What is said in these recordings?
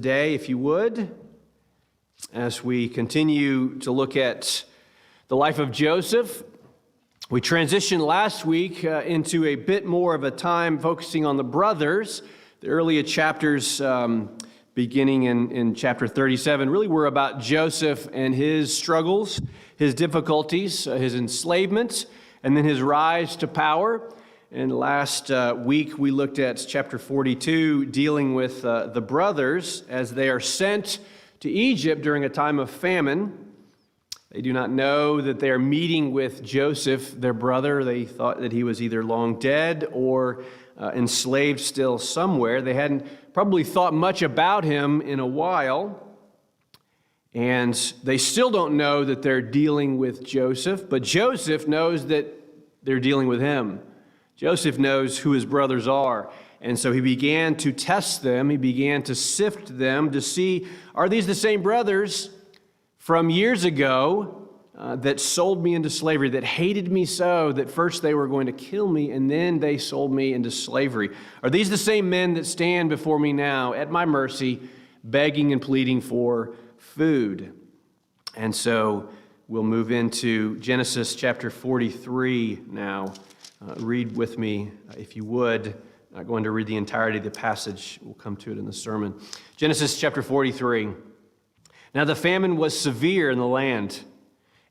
Today, if you would, as we continue to look at the life of Joseph. We transitioned last week into a bit more of a time focusing on the brothers. The earlier chapters, beginning in chapter 37, really were about Joseph and his struggles, his difficulties, his enslavement, and then his rise to power. And last week, we looked at chapter 42, dealing with the brothers as they are sent to Egypt during a time of famine. They do not know that they are meeting with Joseph, their brother. They thought that he was either long dead or enslaved still somewhere. They hadn't probably thought much about him in a while. And they still don't know that they're dealing with Joseph, but Joseph knows that they're dealing with him. Joseph knows who his brothers are, and so he began to test them. He began to sift them to see, are these the same brothers from years ago that sold me into slavery, that hated me so that first they were going to kill me and then they sold me into slavery? Are these the same men that stand before me now at my mercy, begging and pleading for food? And so we'll move into Genesis chapter 43 now. Read with me, if you would. I'm not going to read the entirety of the passage. We'll come to it in the sermon. Genesis chapter 43. Now the famine was severe in the land,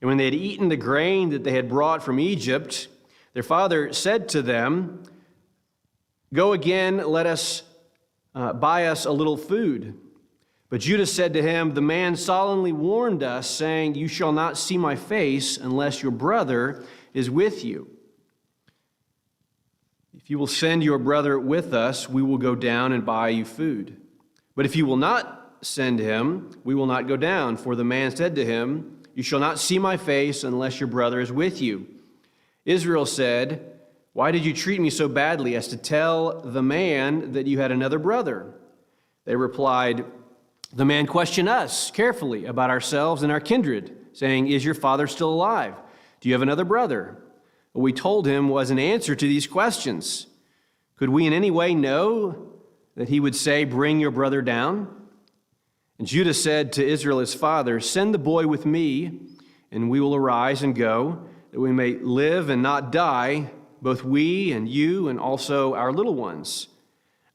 and when they had eaten the grain that they had brought from Egypt, their father said to them, "Go again, let us buy us a little food." But Judah said to him, "The man solemnly warned us, saying, 'You shall not see my face unless your brother is with you.' If you will send your brother with us, we will go down and buy you food. But if you will not send him, we will not go down. For the man said to him, 'You shall not see my face unless your brother is with you.' Israel said, 'Why did you treat me so badly as to tell the man that you had another brother?' They replied, 'The man questioned us carefully about ourselves and our kindred, saying, "Is your father still alive? Do you have another brother?" What we told him was an answer to these questions. Could we in any way know that he would say, "Bring your brother down"? And Judah said to Israel his father, "Send the boy with me, and we will arise and go, that we may live and not die, both we and you and also our little ones.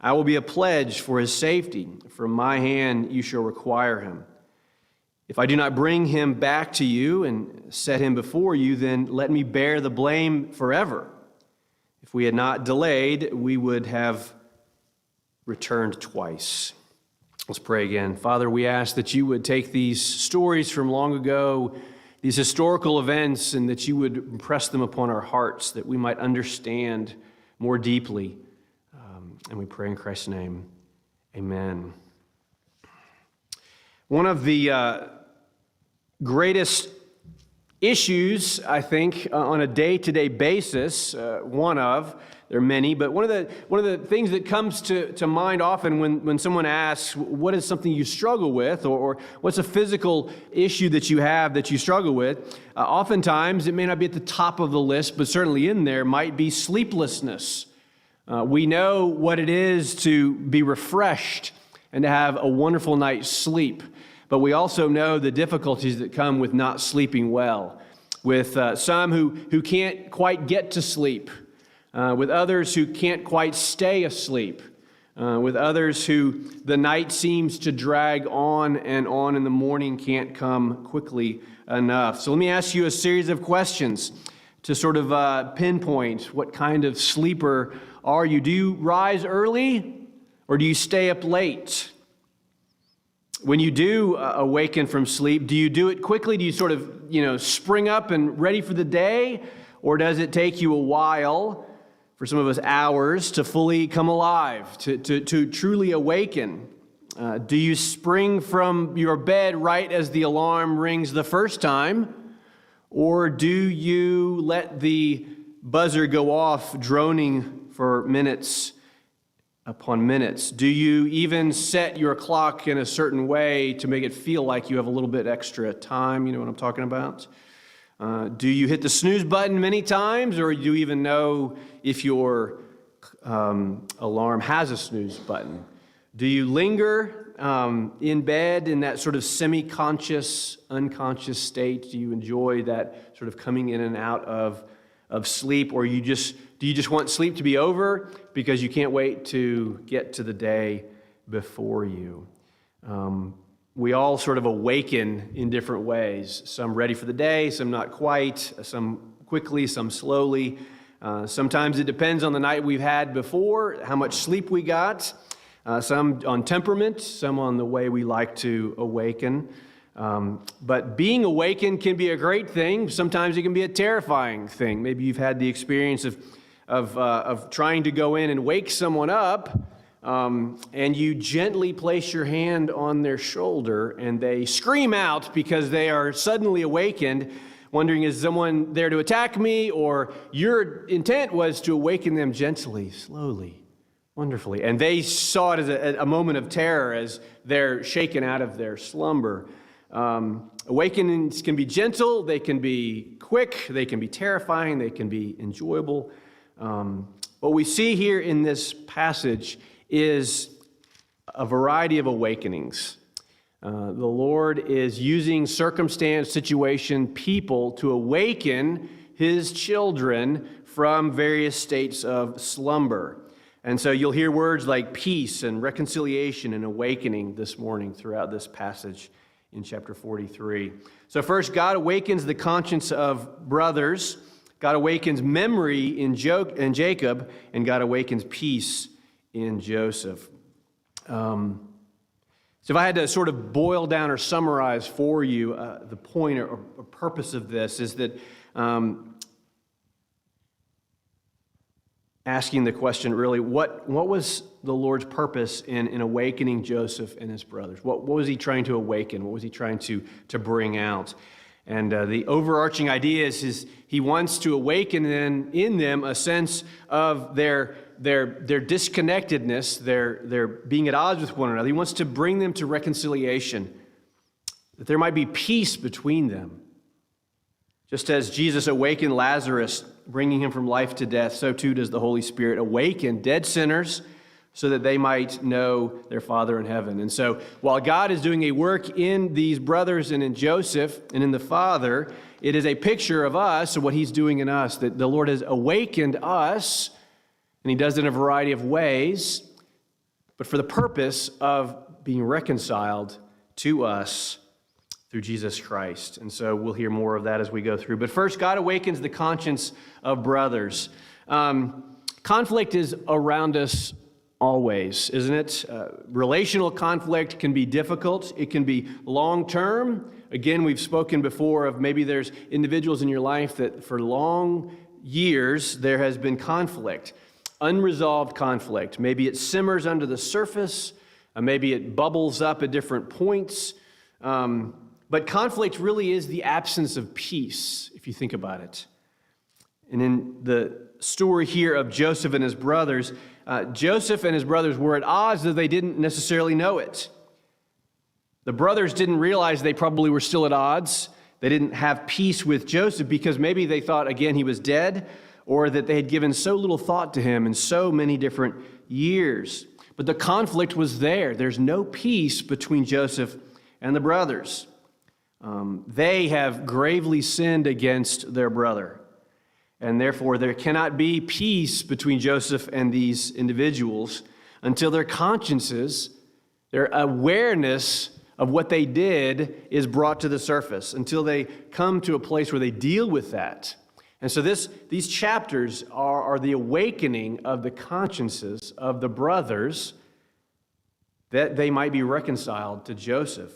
I will be a pledge for his safety. From my hand you shall require him. If I do not bring him back to you and set him before you, then let me bear the blame forever. If we had not delayed, we would have returned twice." Let's pray again. Father, we ask that you would take these stories from long ago, these historical events, and that you would impress them upon our hearts, that we might understand more deeply. And we pray in Christ's name. Amen. One of the greatest issues, I think, on a day-to-day basis, there are many, but one of the things that comes to mind often when someone asks, what is something you struggle with, or what's a physical issue that you have that you struggle with, oftentimes it may not be at the top of the list, but certainly in there might be sleeplessness. We know what it is to be refreshed and to have a wonderful night's sleep. But we also know the difficulties that come with not sleeping well, with some who can't quite get to sleep, with others who can't quite stay asleep, with others who the night seems to drag on and the morning can't come quickly enough. So let me ask you a series of questions to sort of pinpoint what kind of sleeper are you. Do you rise early or do you stay up late? When you do awaken from sleep, do you do it quickly? Do you sort of, spring up and ready for the day? Or does it take you a while, for some of us hours, to fully come alive, to truly awaken? Do you spring from your bed right as the alarm rings the first time? Or do you let the buzzer go off droning for minutes upon minutes? Do you even set your clock in a certain way to make it feel like you have a little bit extra time? You know what I'm talking about? Do you hit the snooze button many times, or do you even know if your alarm has a snooze button? Do you linger in bed in that sort of semi-conscious, unconscious state? Do you enjoy that sort of coming in and out of sleep? Or do you just want sleep to be over because you can't wait to get to the day before you? We all sort of awaken in different ways. Some ready for the day, some not quite, some quickly, some slowly. Sometimes it depends on the night we've had before, how much sleep we got. Some on temperament, some on the way we like to awaken. But being awakened can be a great thing. Sometimes it can be a terrifying thing. Maybe you've had the experience of trying to go in and wake someone up, and you gently place your hand on their shoulder, and they scream out because they are suddenly awakened, wondering, is someone there to attack me? Or your intent was to awaken them gently, slowly, wonderfully. And they saw it as a moment of terror as they're shaken out of their slumber. Awakenings can be gentle, they can be quick, they can be terrifying, they can be enjoyable. What we see here in this passage is a variety of awakenings. The Lord is using circumstance, situation, people to awaken His children from various states of slumber. And so you'll hear words like peace and reconciliation and awakening this morning throughout this passage in chapter 43. So first, God awakens the conscience of brothers. God awakens memory in Jacob, and God awakens peace in Joseph. So if I had to sort of boil down or summarize for you the point or purpose of this is that asking the question really, what was the Lord's purpose in awakening Joseph and his brothers? What was He trying to awaken? What was He trying to bring out? And the overarching idea is He wants to awaken in them a sense of their disconnectedness, their being at odds with one another. He wants to bring them to reconciliation, that there might be peace between them. Just as Jesus awakened Lazarus, bringing him from life to death, so too does the Holy Spirit awaken dead sinners so that they might know their Father in heaven. And so while God is doing a work in these brothers and in Joseph and in the Father, it is a picture of us, of what He's doing in us, that the Lord has awakened us, and He does it in a variety of ways, but for the purpose of being reconciled to us through Jesus Christ. And so we'll hear more of that as we go through. But first, God awakens the conscience of brothers. Conflict is around us always, isn't it? Relational conflict can be difficult. It can be long-term. Again, we've spoken before of maybe there's individuals in your life that for long years there has been conflict, unresolved conflict. Maybe it simmers under the surface. Maybe it bubbles up at different points. But conflict really is the absence of peace, if you think about it. And in the story here of Joseph and his brothers, Joseph and his brothers were at odds, though they didn't necessarily know it. The brothers didn't realize they probably were still at odds. They didn't have peace with Joseph because maybe they thought, again, he was dead, or that they had given so little thought to him in so many different years. But the conflict was there. There's no peace between Joseph and the brothers. They have gravely sinned against their brother. And therefore, there cannot be peace between Joseph and these individuals until their consciences, their awareness of what they did is brought to the surface, until they come to a place where they deal with that. And so these chapters are the awakening of the consciences of the brothers that they might be reconciled to Joseph.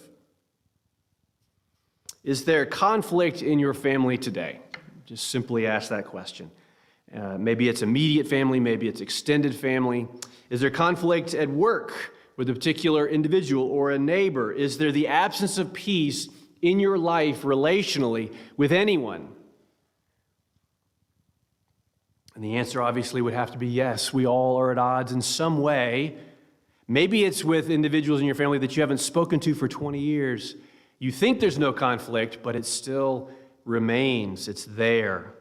Is there conflict in your family today? Just simply ask that question. Maybe it's immediate family, maybe it's extended family. Is there conflict at work with a particular individual or a neighbor? Is there the absence of peace in your life relationally with anyone? And the answer obviously would have to be yes. We all are at odds in some way. Maybe it's with individuals in your family that you haven't spoken to for 20 years. You think there's no conflict, but it still remains. It's there.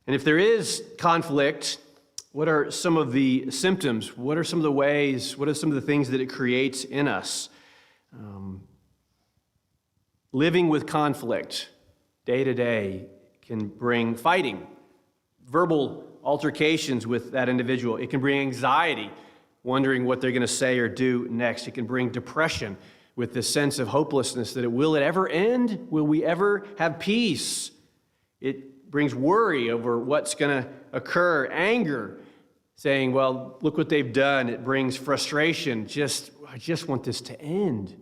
And if there is conflict, What are some of the symptoms? What are some of the ways? What are some of the things that it creates in us? Living with conflict day to day can bring fighting, verbal altercations with that individual. It can bring anxiety, wondering what they're going to say or do next. It can bring depression with this sense of hopelessness that will it ever end? Will we ever have peace? It brings worry over what's going to occur, anger, saying, well, look what they've done. It brings frustration. I just want this to end.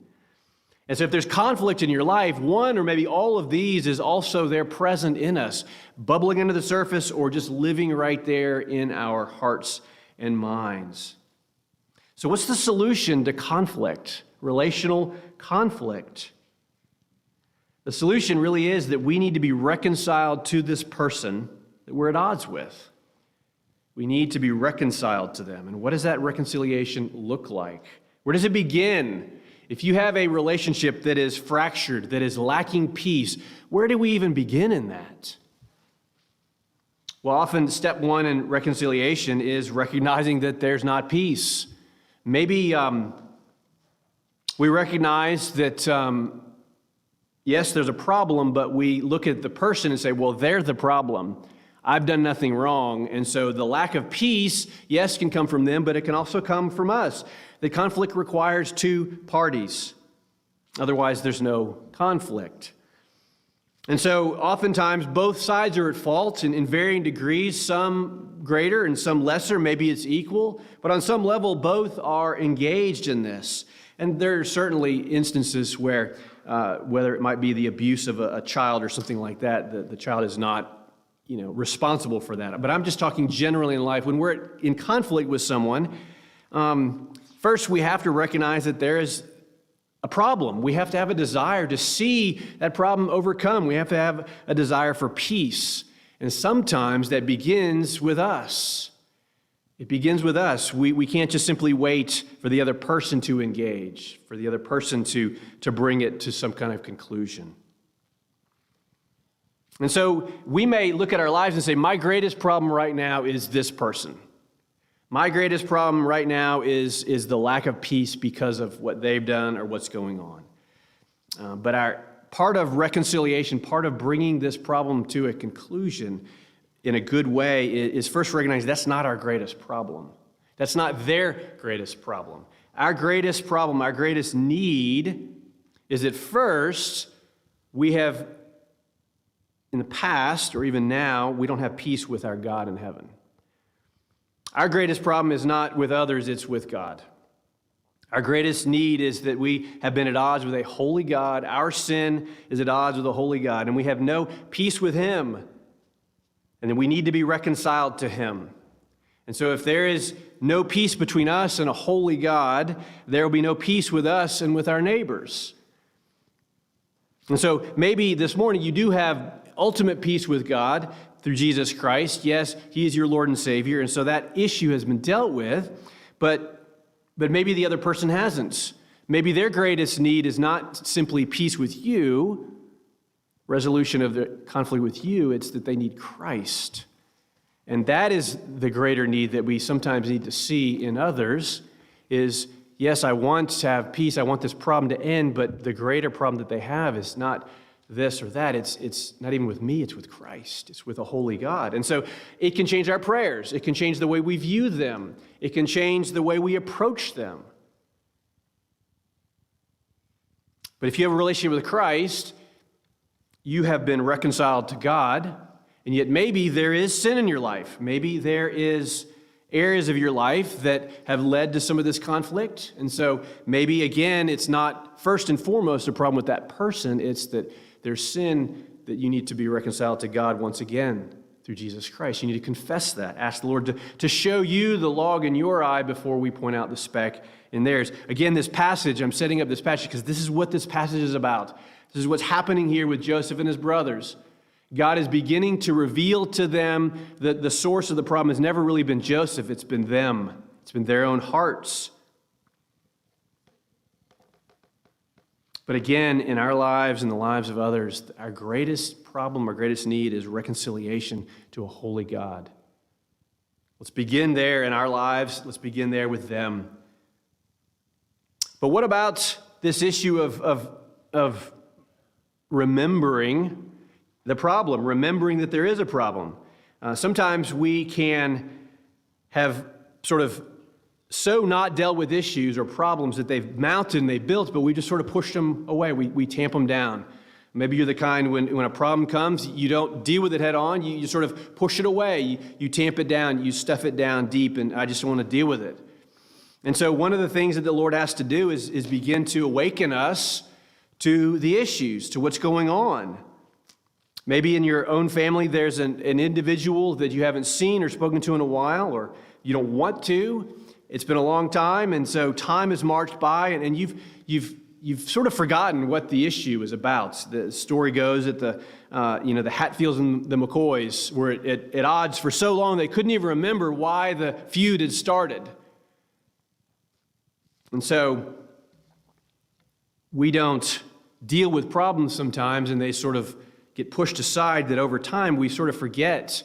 And so if there's conflict in your life, one or maybe all of these is also there present in us, bubbling under the surface or just living right there in our hearts and minds. So what's the solution to conflict, relational conflict? The solution really is that we need to be reconciled to this person that we're at odds with. We need to be reconciled to them. And what does that reconciliation look like? Where does it begin? If you have a relationship that is fractured, that is lacking peace, where do we even begin in that? Well, often step one in reconciliation is recognizing that there's not peace. Maybe we recognize that, yes, there's a problem, but we look at the person and say, well, they're the problem. I've done nothing wrong. And so the lack of peace, yes, can come from them, but it can also come from us. The conflict requires two parties. Otherwise, there's no conflict. And so oftentimes both sides are at fault in varying degrees, some greater and some lesser. Maybe it's equal, but on some level, both are engaged in this. And there are certainly instances where, whether it might be the abuse of a child or something like that, the child is not responsible for that. But I'm just talking generally in life. When we're in conflict with someone, first we have to recognize that there is a problem. We have to have a desire to see that problem overcome. We have to have a desire for peace. And sometimes that begins with us. It begins with us. We can't just simply wait for the other person to engage, for the other person to bring it to some kind of conclusion. And so we may look at our lives and say, my greatest problem right now is this person. My greatest problem right now is the lack of peace because of what they've done or what's going on. But our part of reconciliation, part of bringing this problem to a conclusion in a good way is first recognizing that's not our greatest problem. That's not their greatest problem. Our greatest problem, our greatest need is that first we have, in the past or even now, we don't have peace with our God in heaven. Our greatest problem is not with others, it's with God. Our greatest need is that we have been at odds with a holy God. Our sin is at odds with a holy God, and we have no peace with Him. And then we need to be reconciled to Him. And so if there is no peace between us and a holy God, there will be no peace with us and with our neighbors. And so maybe this morning you do have ultimate peace with God through Jesus Christ. Yes, He is your Lord and Savior, and so that issue has been dealt with, but maybe the other person hasn't. Maybe their greatest need is not simply peace with you, resolution of the conflict with you, it's that they need Christ. And that is the greater need that we sometimes need to see in others is, yes, I want to have peace, I want this problem to end, but the greater problem that they have is not this or that. It's not even with me, it's with Christ. It's with a holy God. And so it can change our prayers. It can change the way we view them. It can change the way we approach them. But if you have a relationship with Christ, you have been reconciled to God, and yet maybe there is sin in your life. Maybe there is areas of your life that have led to some of this conflict. And so maybe, again, it's not first and foremost a problem with that person. It's that there's sin that you need to be reconciled to God once again through Jesus Christ. You need to confess that. Ask the Lord to show you the log in your eye before we point out the speck in theirs. Again, this passage, I'm setting up this passage because this is what this passage is about. This is what's happening here with Joseph and his brothers. God is beginning to reveal to them that the source of the problem has never really been Joseph, it's been them. It's been their own hearts. But again, in our lives and the lives of others, our greatest problem, our greatest need is reconciliation to a holy God. Let's begin there in our lives. Let's begin there with them. But what about this issue of remembering the problem, remembering that there is a problem? Sometimes we can have sort of so not dealt with issues or problems that they've mounted and they've built, but we just sort of push them away. We tamp them down. Maybe you're the kind when a problem comes, you don't deal with it head on. You sort of push it away. You tamp it down. You stuff it down deep, and I just don't want to deal with it. And so one of the things that the Lord has to do is begin to awaken us to the issues, to what's going on. Maybe in your own family there's an individual that you haven't seen or spoken to in a while, or you don't want to. It's been a long time, and so time has marched by, and you've sort of forgotten what the issue is about. The story goes that the Hatfields and the McCoys were at odds for so long they couldn't even remember why the feud had started. And so we don't deal with problems sometimes, and they sort of get pushed aside, that over time we sort of forget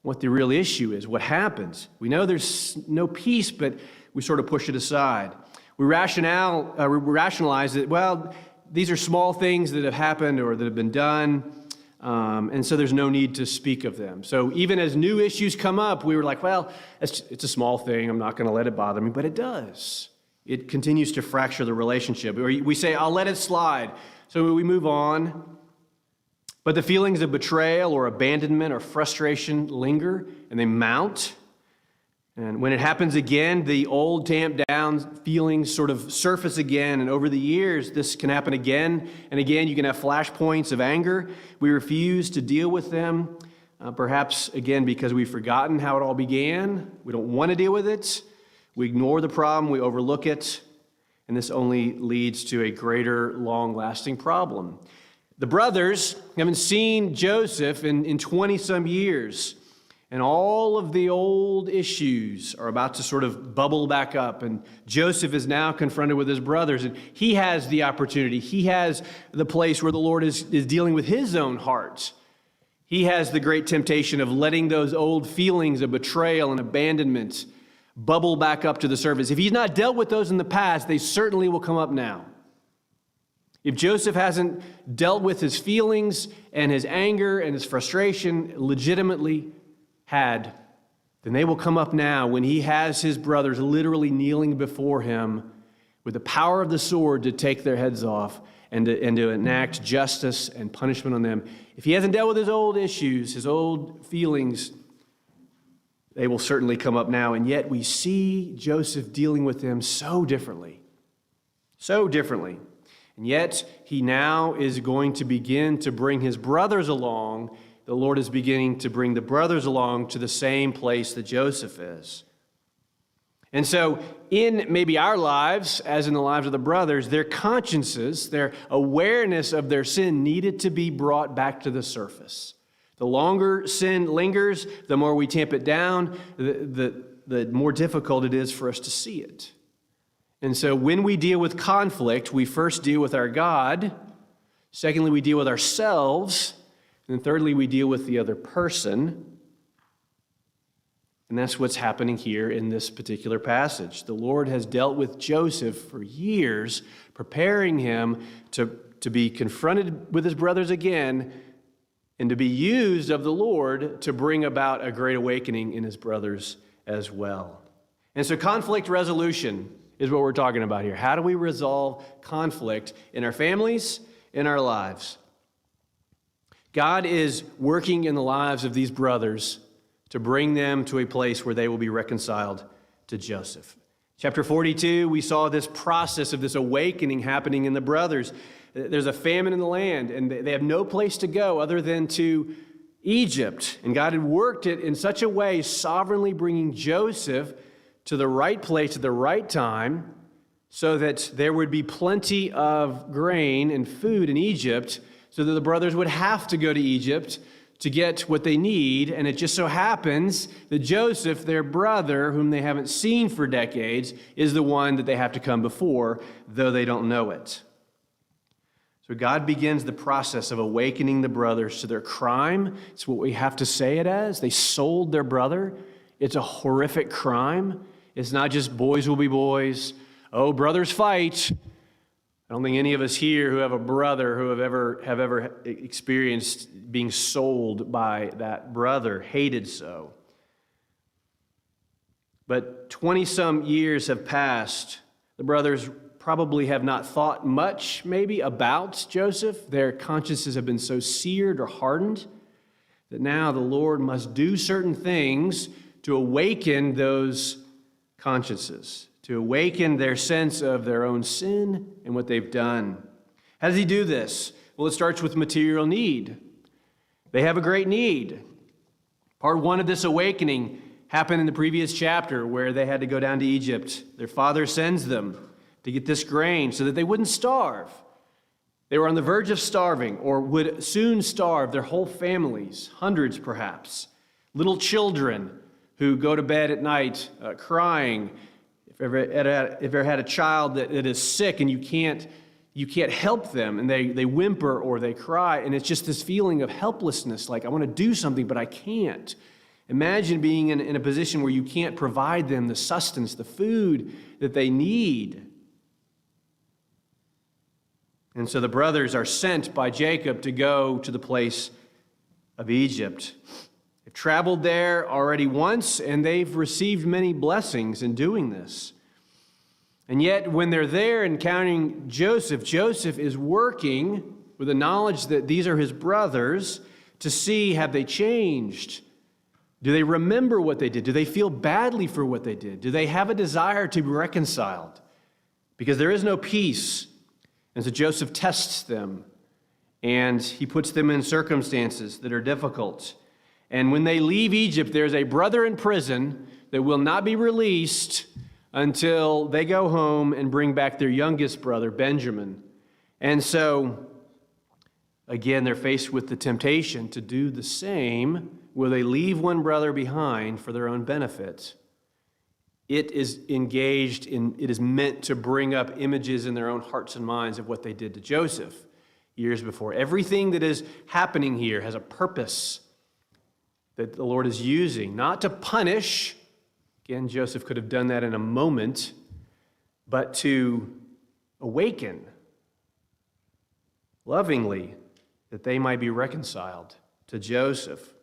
what the real issue is, what happens. We know there's no peace, but we sort of push it aside. We rationalize that, well, these are small things that have happened or that have been done, and so there's no need to speak of them. So even as new issues come up, we were like, well, it's a small thing. I'm not going to let it bother me, but it does. It continues to fracture the relationship. Or we say, I'll let it slide. So we move on. But the feelings of betrayal or abandonment or frustration linger, and they mount. And when it happens again, the old tamped down feelings sort of surface again. And over the years, this can happen again and again. You can have flashpoints of anger. We refuse to deal with them, perhaps again because we've forgotten how it all began. We don't want to deal with it. We ignore the problem. We overlook it. And this only leads to a greater, long-lasting problem. The brothers haven't seen Joseph in 20-some years, and all of the old issues are about to sort of bubble back up, and Joseph is now confronted with his brothers, and he has the opportunity. He has the place where the Lord is dealing with his own heart. He has the great temptation of letting those old feelings of betrayal and abandonment bubble back up to the surface. If he's not dealt with those in the past, they certainly will come up now. If Joseph hasn't dealt with his feelings and his anger and his frustration legitimately then they will come up now when he has his brothers literally kneeling before him with the power of the sword to take their heads off and to enact justice and punishment on them. If he hasn't dealt with his old issues, his old feelings, they will certainly come up now. And yet we see Joseph dealing with them so differently. So differently. And yet, he now is going to begin to bring his brothers along. The Lord is beginning to bring the brothers along to the same place that Joseph is. And so, in maybe our lives, as in the lives of the brothers, their consciences, their awareness of their sin needed to be brought back to the surface. The longer sin lingers, the more we tamp it down, the more difficult it is for us to see it. And so when we deal with conflict, we first deal with our God. Secondly, we deal with ourselves. And thirdly, we deal with the other person. And that's what's happening here in this particular passage. The Lord has dealt with Joseph for years, preparing him to be confronted with his brothers again and to be used of the Lord to bring about a great awakening in his brothers as well. And so conflict resolution is what we're talking about here. How do we resolve conflict in our families, in our lives? God is working in the lives of these brothers to bring them to a place where they will be reconciled to Joseph. Chapter 42, we saw this process of this awakening happening in the brothers. There's a famine in the land, and they have no place to go other than to Egypt. And God had worked it in such a way, sovereignly bringing Joseph to the right place at the right time so that there would be plenty of grain and food in Egypt so that the brothers would have to go to Egypt to get what they need. And it just so happens that Joseph, their brother, whom they haven't seen for decades, is the one that they have to come before, though they don't know it. So God begins the process of awakening the brothers to their crime. It's what we have to say it as. They sold their brother It's a horrific crime. It's not just boys will be boys. Oh, brothers fight. I don't think any of us here who have a brother who have ever experienced being sold by that brother, hated so. But 20-some years have passed. The brothers probably have not thought much, maybe, about Joseph. Their consciences have been so seared or hardened that now the Lord must do certain things to awaken those consciences, to awaken their sense of their own sin and what they've done. How does he do this? Well, it starts with material need. They have a great need. Part one of this awakening happened in the previous chapter where they had to go down to Egypt. Their father sends them to get this grain so that they wouldn't starve. They were on the verge of starving or would soon starve their whole families, hundreds perhaps. Little children who go to bed at night crying. If ever had a child that is sick and you can't help them and they whimper or they cry, and it's just this feeling of helplessness, like I want to do something but I can't. Imagine being in a position where you can't provide them the sustenance, the food that they need. And so the brothers are sent by Jacob to go to the place of Egypt. They've traveled there already once, and they've received many blessings in doing this. And yet, when they're there encountering Joseph, Joseph is working with the knowledge that these are his brothers to see, have they changed? Do they remember what they did? Do they feel badly for what they did? Do they have a desire to be reconciled? Because there is no peace. And so Joseph tests them, and he puts them in circumstances that are difficult. And when they leave Egypt, there's a brother in prison that will not be released until they go home and bring back their youngest brother, Benjamin. And so, again, they're faced with the temptation to do the same. Will they leave one brother behind for their own benefit? It is meant to bring up images in their own hearts and minds of what they did to Joseph years before. Everything that is happening here has a purpose that the Lord is using, not to punish. Again, Joseph could have done that in a moment, but to awaken lovingly that they might be reconciled to Joseph.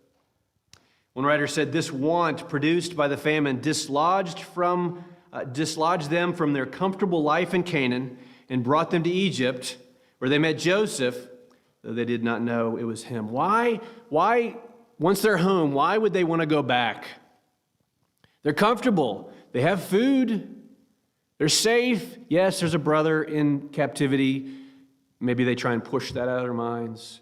One writer said, this want produced by the famine dislodged them from their comfortable life in Canaan and brought them to Egypt, where they met Joseph, though they did not know it was him. Why, once they're home, why would they want to go back? They're comfortable. They have food. They're safe. Yes, there's a brother in captivity. Maybe they try and push that out of their minds.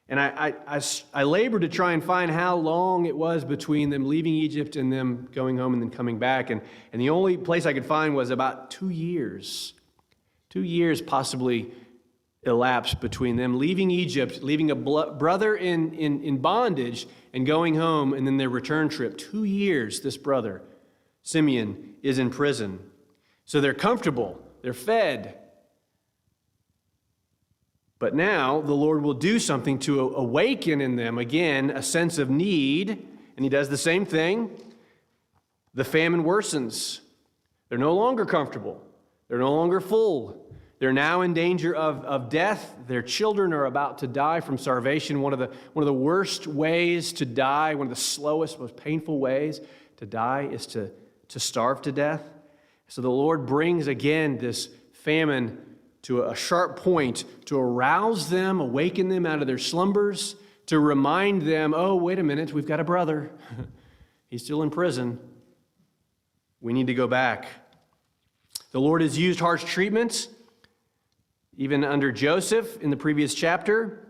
And I labored to try and find how long it was between them leaving Egypt and them going home and then coming back. And the only place I could find was about 2 years. 2 years possibly elapsed between them leaving Egypt, leaving a brother in bondage, and going home, and then their return trip. 2 years, this brother, Simeon, is in prison. So they're comfortable. They're fed. But now the Lord will do something to awaken in them, again, a sense of need. And he does the same thing. The famine worsens. They're no longer comfortable. They're no longer full. They're now in danger of death. Their children are about to die from starvation. One of the worst ways to die, one of the slowest, most painful ways to die is to starve to death. So the Lord brings again this famine to a sharp point to arouse them, awaken them out of their slumbers, to remind them, oh, wait a minute, we've got a brother. He's still in prison. We need to go back. The Lord has used harsh treatment, even under Joseph in the previous chapter.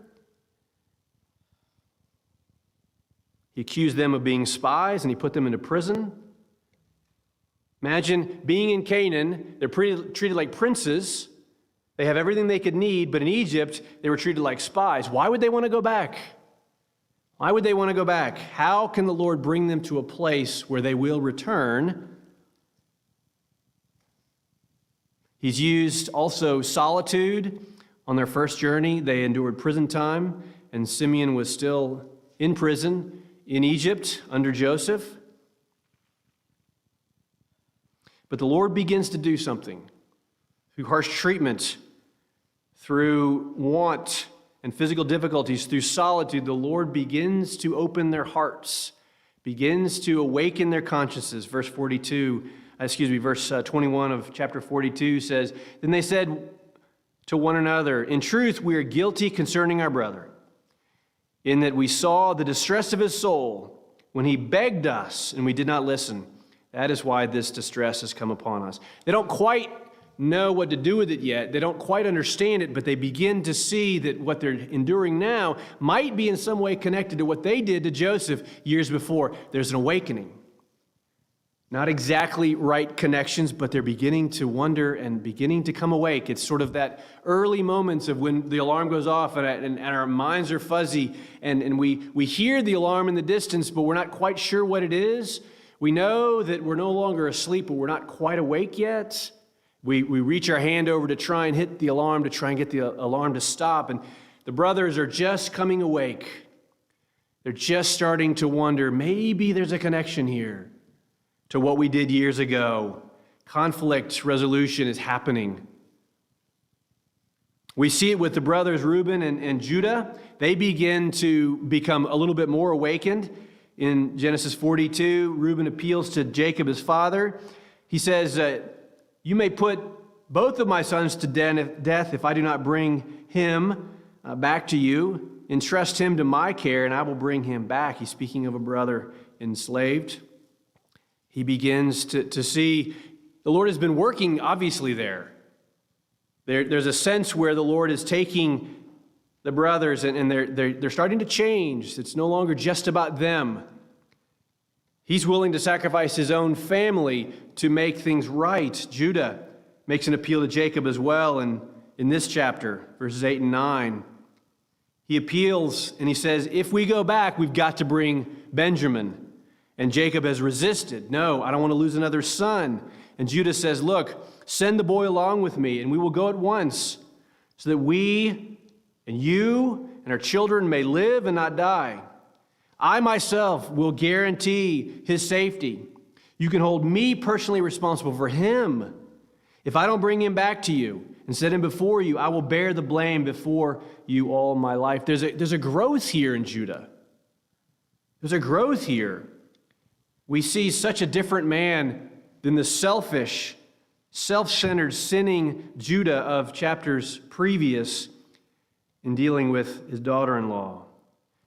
He accused them of being spies, and he put them into prison. Imagine being in Canaan. They're treated like princes. They have everything they could need, but in Egypt, they were treated like spies. Why would they want to go back? Why would they want to go back? How can the Lord bring them to a place where they will return? He's used also solitude. On their first journey, they endured prison time, and Simeon was still in prison in Egypt under Joseph. But the Lord begins to do something. Through harsh treatment, through want and physical difficulties, through solitude, the Lord begins to open their hearts, begins to awaken their consciences. Verse 21 of chapter 42 says, "Then they said to one another, 'In truth, we are guilty concerning our brother, in that we saw the distress of his soul when he begged us, and we did not listen. That is why this distress has come upon us.'" They don't quite know what to do with it yet. They don't quite understand it, but they begin to see that what they're enduring now might be in some way connected to what they did to Joseph years before. There's an awakening. Not exactly right connections, but they're beginning to wonder and beginning to come awake. It's sort of that early moments of when the alarm goes off and our minds are fuzzy and we hear the alarm in the distance, but we're not quite sure what it is. We know that we're no longer asleep, but we're not quite awake yet. We reach our hand over to try and hit the alarm, to try and get the alarm to stop. And the brothers are just coming awake. They're just starting to wonder, maybe there's a connection here to what we did years ago. Conflict resolution is happening. We see it with the brothers Reuben and Judah. They begin to become a little bit more awakened. In Genesis 42, Reuben appeals to Jacob, his father. He says, "You may put both of my sons to death if I do not bring him back to you. Entrust him to my care, and I will bring him back." He's speaking of a brother enslaved. He begins to see the Lord has been working, obviously, there. There's a sense where the Lord is taking the brothers, and they're starting to change. It's no longer just about them. He's willing to sacrifice his own family to make things right. Judah makes an appeal to Jacob as well, and in this chapter, verses 8 and 9. He appeals and he says, "If we go back, we've got to bring Benjamin." And Jacob has resisted. "No, I don't want to lose another son." And Judah says, "Look, send the boy along with me, and we will go at once, so that we and you and our children may live and not die. I myself will guarantee his safety. You can hold me personally responsible for him. If I don't bring him back to you and set him before you, I will bear the blame before you all my life." There's a growth here in Judah. There's a growth here. We see such a different man than the selfish, self-centered, sinning Judah of chapters previous in dealing with his daughter-in-law.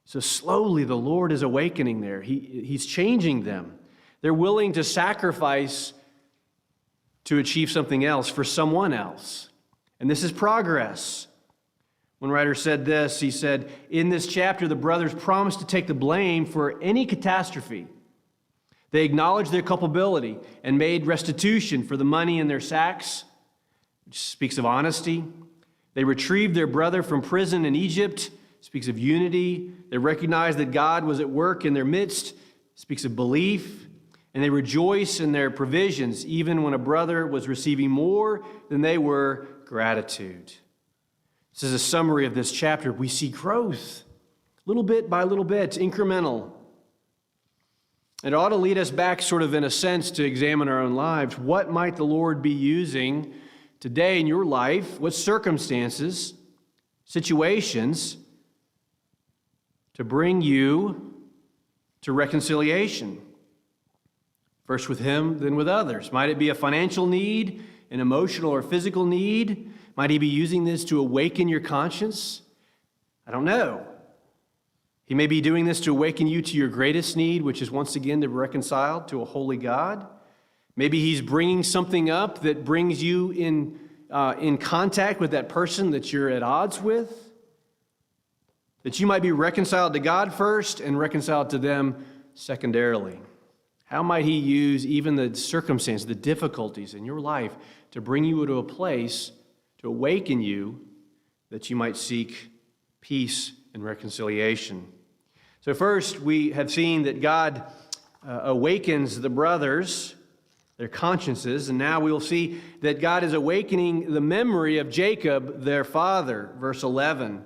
So slowly the Lord is awakening there. He's changing them. They're willing to sacrifice to achieve something else for someone else. And this is progress. One writer said this. He said, "In this chapter, the brothers promised to take the blame for any catastrophe. They acknowledged their culpability and made restitution for the money in their sacks," which speaks of honesty. They retrieved their brother from prison in Egypt, speaks of unity. They recognized that God was at work in their midst, speaks of belief. And they rejoice in their provisions, even when a brother was receiving more than they were, gratitude. This is a summary of this chapter. We see growth, little bit by little bit, incremental. It ought to lead us back, sort of in a sense, to examine our own lives. What might the Lord be using today in your life? What circumstances, situations, to bring you to reconciliation? First with him, then with others. Might it be a financial need, an emotional or physical need? Might he be using this to awaken your conscience? I don't know. He may be doing this to awaken you to your greatest need, which is once again to be reconciled to a holy God. Maybe he's bringing something up that brings you in contact with that person that you're at odds with, that you might be reconciled to God first and reconciled to them secondarily. How might he use even the circumstances, the difficulties in your life to bring you to a place, to awaken you, that you might seek peace and reconciliation? So first, we have seen that God awakens the brothers, their consciences, and now we will see that God is awakening the memory of Jacob, their father. Verse 11.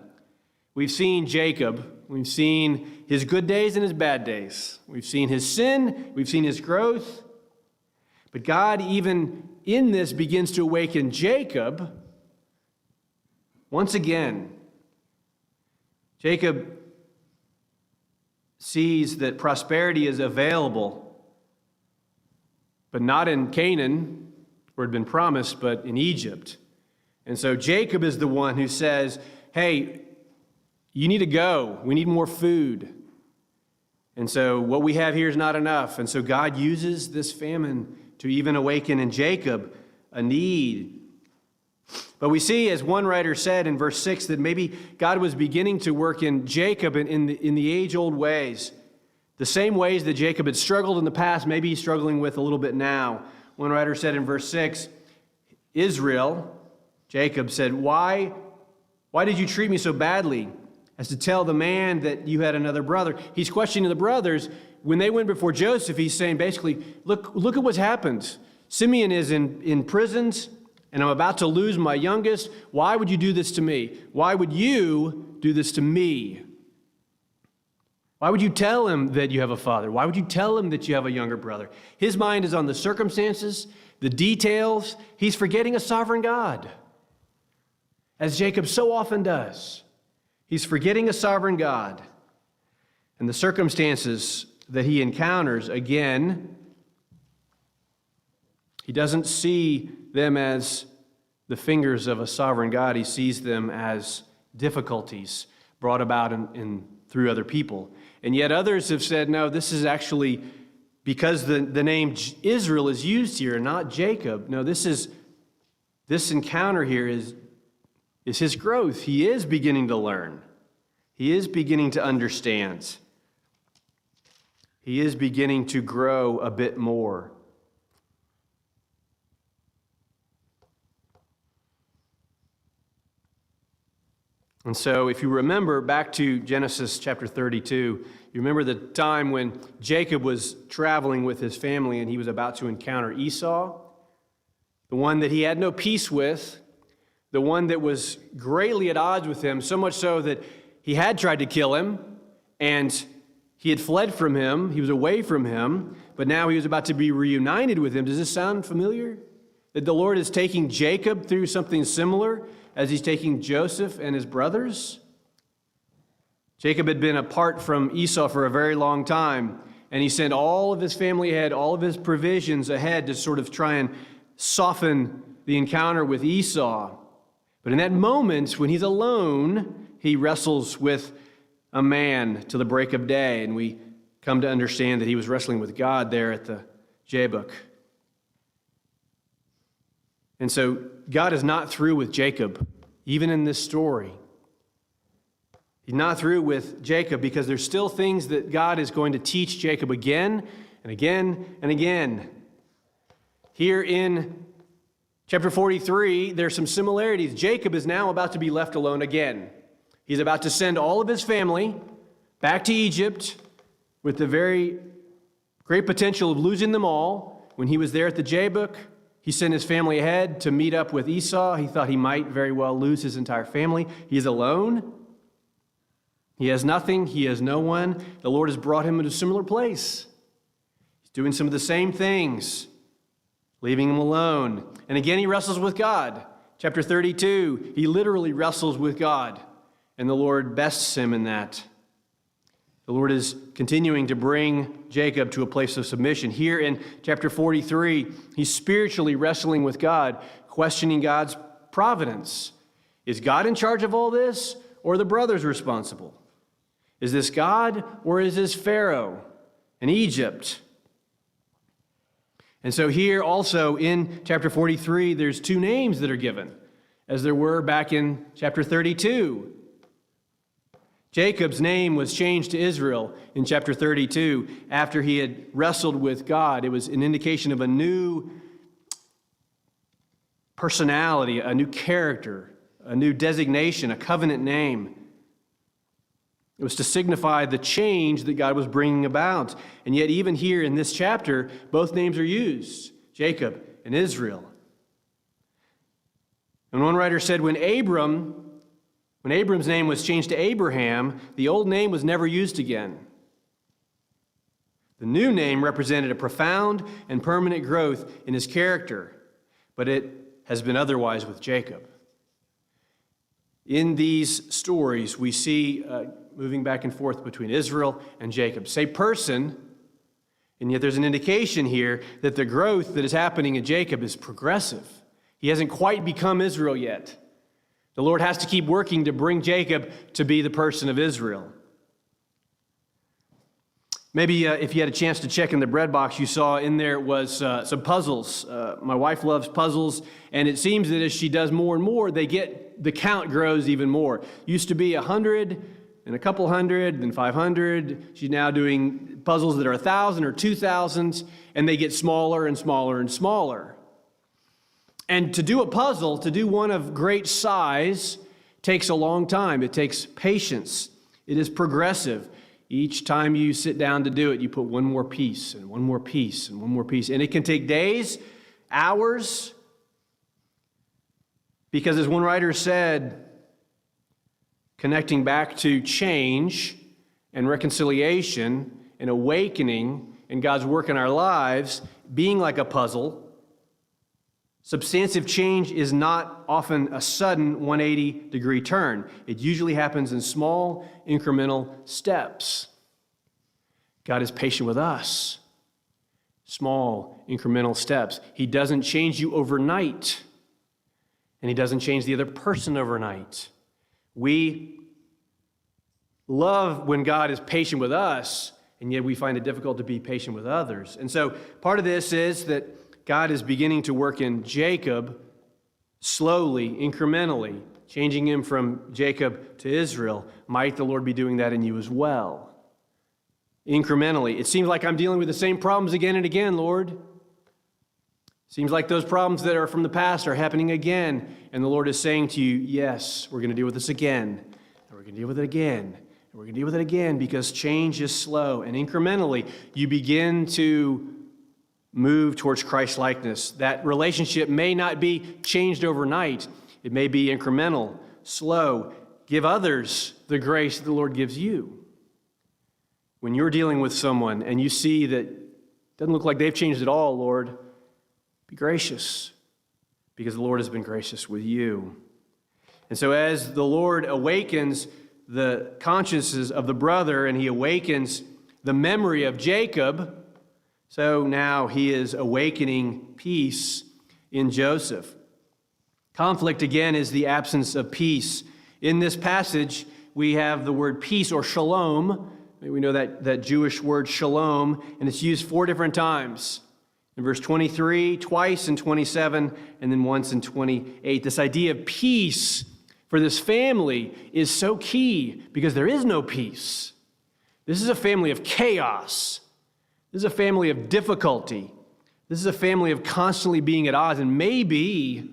We've seen Jacob. We've seen his good days and his bad days. We've seen his sin. We've seen his growth. But God, even in this, begins to awaken Jacob once again. Jacob sees that prosperity is available, but not in Canaan, where it had been promised, but in Egypt. And so Jacob is the one who says, hey, you need to go. We need more food. And so what we have here is not enough. And so God uses this famine to even awaken in Jacob a need. But we see, as one writer said in verse 6, that maybe God was beginning to work in Jacob in the age-old ways. The same ways that Jacob had struggled in the past, maybe he's struggling with a little bit now. One writer said in verse 6, Israel, Jacob said, why did you treat me so badly as to tell the man that you had another brother? He's questioning the brothers. When they went before Joseph, he's saying basically, look at what's happened. Simeon is in prisons, and I'm about to lose my youngest. Why would you do this to me? Why would you do this to me? Why would you tell him that you have a father? Why would you tell him that you have a younger brother? His mind is on the circumstances, the details. He's forgetting a sovereign God, as Jacob so often does. He's forgetting a sovereign God. And the circumstances that he encounters, again, he doesn't see them as the fingers of a sovereign God. He sees them as difficulties brought about through other people. And yet others have said, no, this is actually because the name Israel is used here, not Jacob. No, this encounter here is his growth. He is beginning to learn. He is beginning to understand. He is beginning to grow a bit more. And so if you remember back to Genesis chapter 32, you remember the time when Jacob was traveling with his family and he was about to encounter Esau, the one that he had no peace with, the one that was greatly at odds with him, so much so that he had tried to kill him and he had fled from him, he was away from him, but now he was about to be reunited with him. Does this sound familiar? That the Lord is taking Jacob through something similar as he's taking Joseph and his brothers? Jacob had been apart from Esau for a very long time, and he sent all of his family ahead, all of his provisions ahead to sort of try and soften the encounter with Esau. But in that moment, when he's alone, he wrestles with a man to the break of day, and we come to understand that he was wrestling with God there at the Jabbok. And so God is not through with Jacob, even in this story. He's not through with Jacob because there's still things that God is going to teach Jacob again and again and again. Here in chapter 43, there's some similarities. Jacob is now about to be left alone again. He's about to send all of his family back to Egypt with the very great potential of losing them all. When he was there at the Jabbok, he sent his family ahead to meet up with Esau. He thought he might very well lose his entire family. He is alone. He has nothing. He has no one. The Lord has brought him into a similar place. He's doing some of the same things, leaving him alone. And again, he wrestles with God. Chapter 32, he literally wrestles with God, and the Lord bests him in that. The Lord is continuing to bring Jacob to a place of submission. Here in chapter 43, he's spiritually wrestling with God, questioning God's providence. Is God in charge of all this, or are the brothers responsible? Is this God, or is this Pharaoh and Egypt? And so here also in chapter 43, there's two names that are given, as there were back in chapter 32. Jacob's name was changed to Israel in chapter 32 after he had wrestled with God. It was an indication of a new personality, a new character, a new designation, a covenant name. It was to signify the change that God was bringing about. And yet even here in this chapter, both names are used, Jacob and Israel. And one writer said when Abram's name was changed to Abraham, the old name was never used again. The new name represented a profound and permanent growth in his character, but it has been otherwise with Jacob. In these stories, we see moving back and forth between Israel and Jacob. Say person, and yet there's an indication here that the growth that is happening in Jacob is progressive. He hasn't quite become Israel yet. The Lord has to keep working to bring Jacob to be the person of Israel. Maybe if you had a chance to check in the bread box, you saw in there was some puzzles. My wife loves puzzles, and it seems that as she does more and more, the count grows even more. Used to be 100 and a couple hundred, then 500. She's now doing puzzles that are 1,000 or 2,000, and they get smaller and smaller and smaller. And to do a puzzle, to do one of great size, takes a long time. It takes patience. It is progressive. Each time you sit down to do it, you put one more piece and one more piece and one more piece. And it can take days, hours, because as one writer said, connecting back to change and reconciliation and awakening and God's work in our lives, being like a puzzle, substantive change is not often a sudden 180-degree turn. It usually happens in small, incremental steps. God is patient with us. Small, incremental steps. He doesn't change you overnight, and He doesn't change the other person overnight. We love when God is patient with us, and yet we find it difficult to be patient with others. And so part of this is that God is beginning to work in Jacob slowly, incrementally, changing him from Jacob to Israel. Might the Lord be doing that in you as well? Incrementally. It seems like I'm dealing with the same problems again and again, Lord. Seems like those problems that are from the past are happening again. And the Lord is saying to you, yes, we're going to deal with this again. And we're going to deal with it again. And we're going to deal with it again because change is slow. And incrementally, you begin to move towards Christ-likeness. That relationship may not be changed overnight. It may be incremental, slow. Give others the grace that the Lord gives you. When you're dealing with someone and you see that it doesn't look like they've changed at all, Lord, be gracious because the Lord has been gracious with you. And so as the Lord awakens the consciences of the brother and He awakens the memory of Jacob, so now He is awakening peace in Joseph. Conflict, again, is the absence of peace. In this passage, we have the word peace or shalom. We know that Jewish word shalom, and it's used 4 different times. In verse 23, twice in 27, and then once in 28. This idea of peace for this family is so key because there is no peace. This is a family of chaos. This is a family of difficulty. This is a family of constantly being at odds. And maybe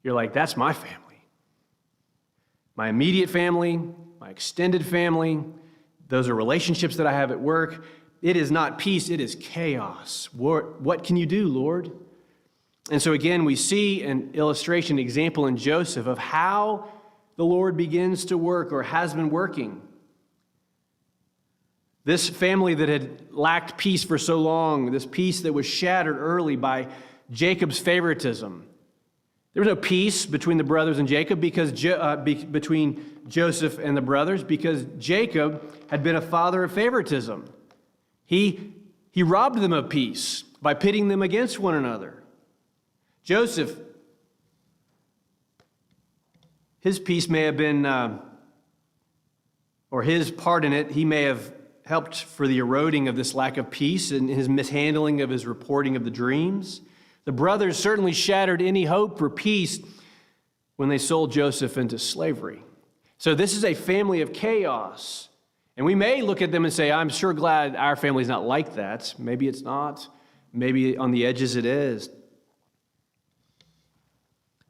you're like, that's my family. My immediate family, my extended family, those are relationships that I have at work. It is not peace, it is chaos. What can you do, Lord? And so again, we see an illustration, example in Joseph of how the Lord begins to work or has been working. This family that had lacked peace for so long, this peace that was shattered early by Jacob's favoritism. There was no peace between the brothers and Jacob between Joseph and the brothers because Jacob had been a father of favoritism. He robbed them of peace by pitting them against one another. Joseph, his peace may have been, or his part in it, he may have helped for the eroding of this lack of peace and his mishandling of his reporting of the dreams. The brothers certainly shattered any hope for peace when they sold Joseph into slavery. So this is a family of chaos. And we may look at them and say, I'm sure glad our family's not like that. Maybe it's not. Maybe on the edges it is.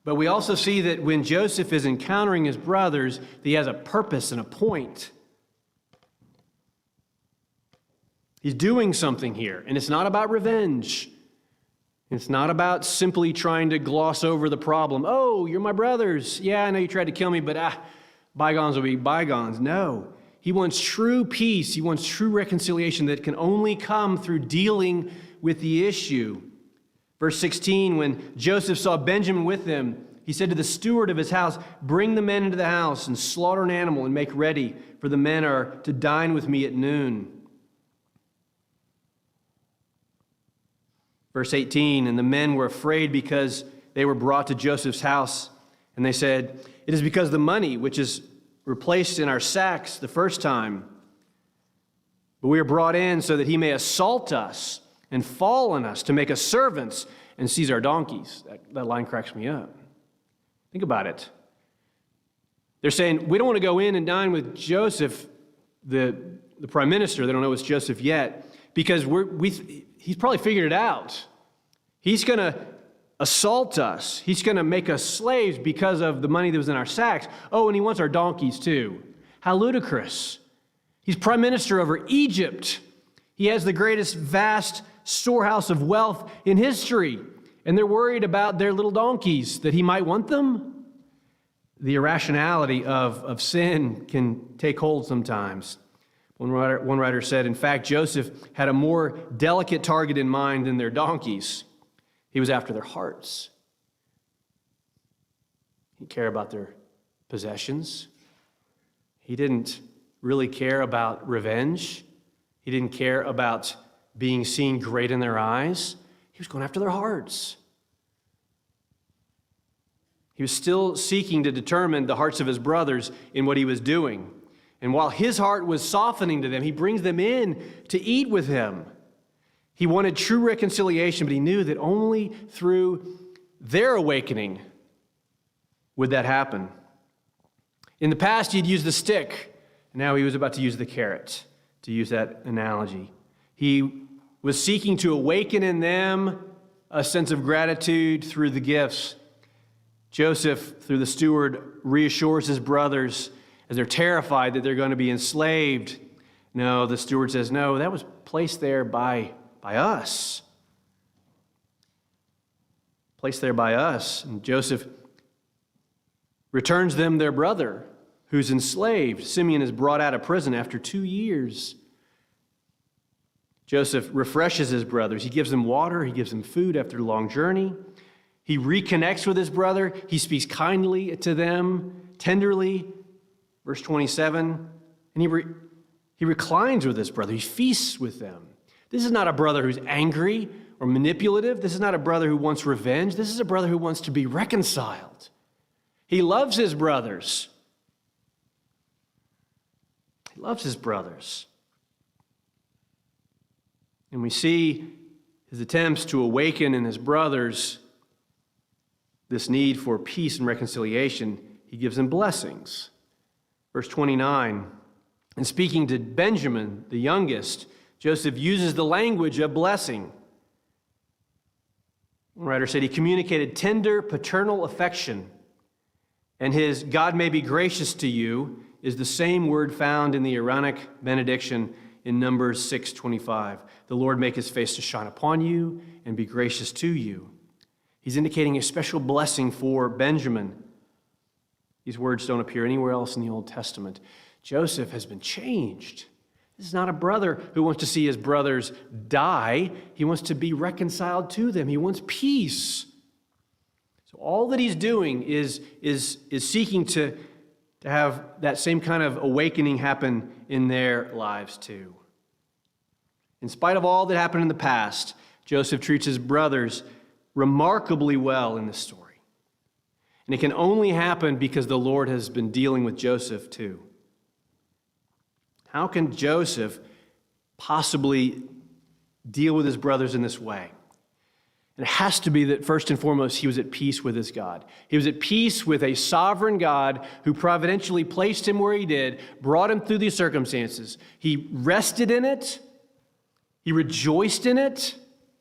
But we also see that when Joseph is encountering his brothers, he has a purpose and a point. He's doing something here, and it's not about revenge. It's not about simply trying to gloss over the problem. Oh, you're my brothers. Yeah, I know you tried to kill me, but bygones will be bygones. No, He wants true peace. He wants true reconciliation that can only come through dealing with the issue. Verse 16, when Joseph saw Benjamin with them, he said to the steward of his house, "Bring the men into the house and slaughter an animal and make ready, for the men are to dine with me at noon." Verse 18, and the men were afraid because they were brought to Joseph's house, and they said, "It is because the money which is replaced in our sacks the first time, but we are brought in so that he may assault us and fall on us to make us servants and seize our donkeys." That line cracks me up. Think about it. They're saying, we don't want to go in and dine with Joseph, the prime minister. They don't know it's Joseph yet, because he's probably figured it out. He's going to assault us. He's going to make us slaves because of the money that was in our sacks. Oh, and he wants our donkeys too. How ludicrous. He's prime minister over Egypt. He has the greatest vast storehouse of wealth in history. And they're worried about their little donkeys, that he might want them. The irrationality of sin can take hold sometimes. One writer said, in fact, Joseph had a more delicate target in mind than their donkeys. He was after their hearts. He didn't care about their possessions. He didn't really care about revenge. He didn't care about being seen great in their eyes. He was going after their hearts. He was still seeking to determine the hearts of his brothers in what he was doing. And while his heart was softening to them, he brings them in to eat with him. He wanted true reconciliation, but he knew that only through their awakening would that happen. In the past, he'd used the stick, and now he was about to use the carrot, to use that analogy. He was seeking to awaken in them a sense of gratitude through the gifts. Joseph, through the steward, reassures his brothers as they're terrified that they're going to be enslaved. No, the steward says, no, that was placed there by us. Placed there by us. And Joseph returns them their brother, who's enslaved. Simeon is brought out of prison after 2 years. Joseph refreshes his brothers. He gives them water. He gives them food after a long journey. He reconnects with his brother. He speaks kindly to them, tenderly. Verse 27, and he reclines with his brother. He feasts with them. This is not a brother who's angry or manipulative. This is not a brother who wants revenge. This is a brother who wants to be reconciled. He loves his brothers. He loves his brothers. And we see his attempts to awaken in his brothers this need for peace and reconciliation. He gives them blessings. Verse 29, and speaking to Benjamin, the youngest, Joseph uses the language of blessing. One writer said he communicated tender paternal affection, and his "God may be gracious to you" is the same word found in the Aaronic benediction in Numbers 6:25. The Lord make his face to shine upon you and be gracious to you. He's indicating a special blessing for Benjamin. These words don't appear anywhere else in the Old Testament. Joseph has been changed. This is not a brother who wants to see his brothers die. He wants to be reconciled to them. He wants peace. So all that he's doing is seeking to have that same kind of awakening happen in their lives too. In spite of all that happened in the past, Joseph treats his brothers remarkably well in this story. And it can only happen because the Lord has been dealing with Joseph too. How can Joseph possibly deal with his brothers in this way? And it has to be that first and foremost, he was at peace with his God. He was at peace with a sovereign God who providentially placed him where he did, brought him through these circumstances. He rested in it. He rejoiced in it.